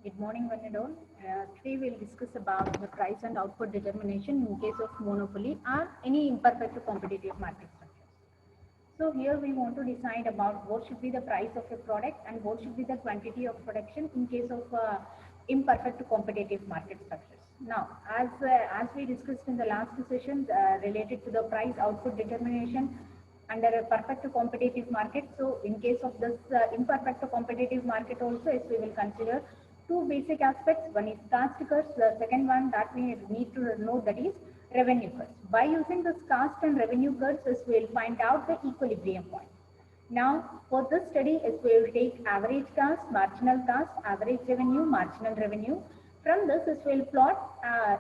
Good morning, one and all. Today we'll discuss about the price and output determination in case of monopoly or any imperfect competitive market structures. So here we want to decide about what should be the price of a product and what should be the quantity of production in case of imperfect competitive market structures. Now, as we discussed in the last session related to the price output determination under a perfect competitive market. So in case of this imperfect competitive market also, as we will consider two basic aspects. One is cost curves. The second one that we need to know, that is revenue curves. By using this cost and revenue curves, we will find out the equilibrium point. Now, for this study, we will take average cost, marginal cost, average revenue, marginal revenue. From this, we will plot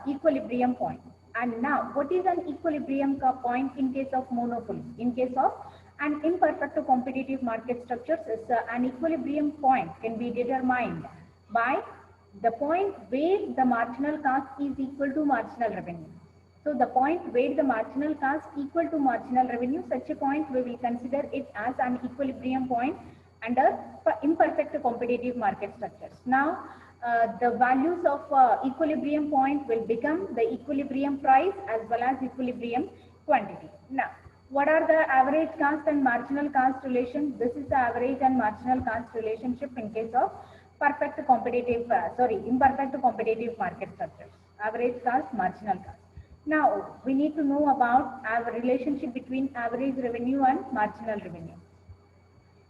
equilibrium point. And now, what is an equilibrium point in case of monopoly? In case of an imperfect competitive market structures, an equilibrium point can be determined by the point where the marginal cost is equal to marginal revenue. So the point where the marginal cost equal to marginal revenue, such a point we will consider it as an equilibrium point under imperfect competitive market structures. Now, the values of equilibrium point will become the equilibrium price as well as equilibrium quantity. Now, what are the average cost and marginal cost relation? This is the average and marginal cost relationship in case of imperfect competitive market structures. Average cost, marginal cost. Now, we need to know about our relationship between average revenue and marginal revenue.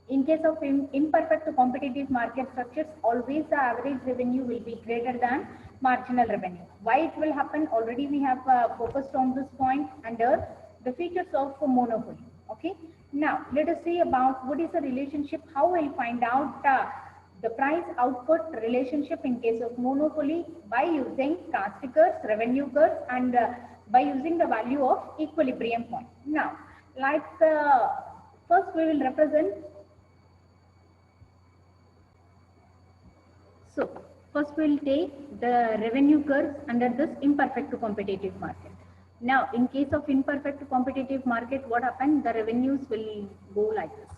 In case of imperfect competitive market structures, always the average revenue will be greater than marginal revenue. Why it will happen? Already we have focused on this point under the features of monopoly. Okay. Now, let us see about what is the relationship, how we'll find out the price output relationship in case of monopoly by using cost curves, revenue curves, and by using the value of equilibrium point. Now, like first we will represent. So, first we will take the revenue curves under this imperfect competitive market. Now, in case of imperfect competitive market, what happens? The revenues will go like this.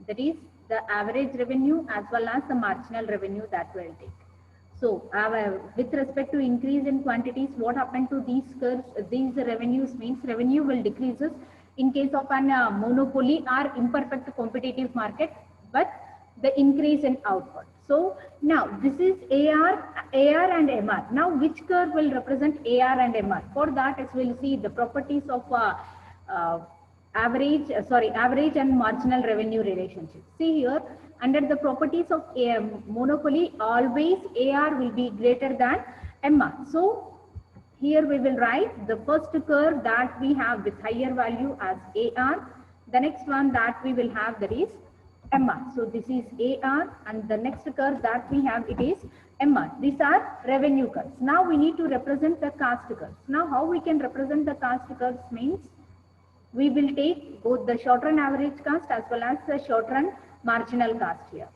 That is the average revenue as well as the marginal revenue that we will take. So, with respect to increase in quantities, what happened to these curves? These revenues means revenue will decreases in case of an monopoly or imperfect competitive market, but the increase in output. So, now this is AR and MR. Now, which curve will represent AR and MR? For that, as we will see the properties of average and marginal revenue relationship. See here, under the properties of monopoly, always AR will be greater than MR. So, here we will write the first curve that we have with higher value as AR. The next one that we will have, that is MR. So, this is AR, and the next curve that we have, it is MR. These are revenue curves. Now, we need to represent the cost curves. Now, how we can represent the cost curves means, we will take both the short run average cost as well as the short run marginal cost here.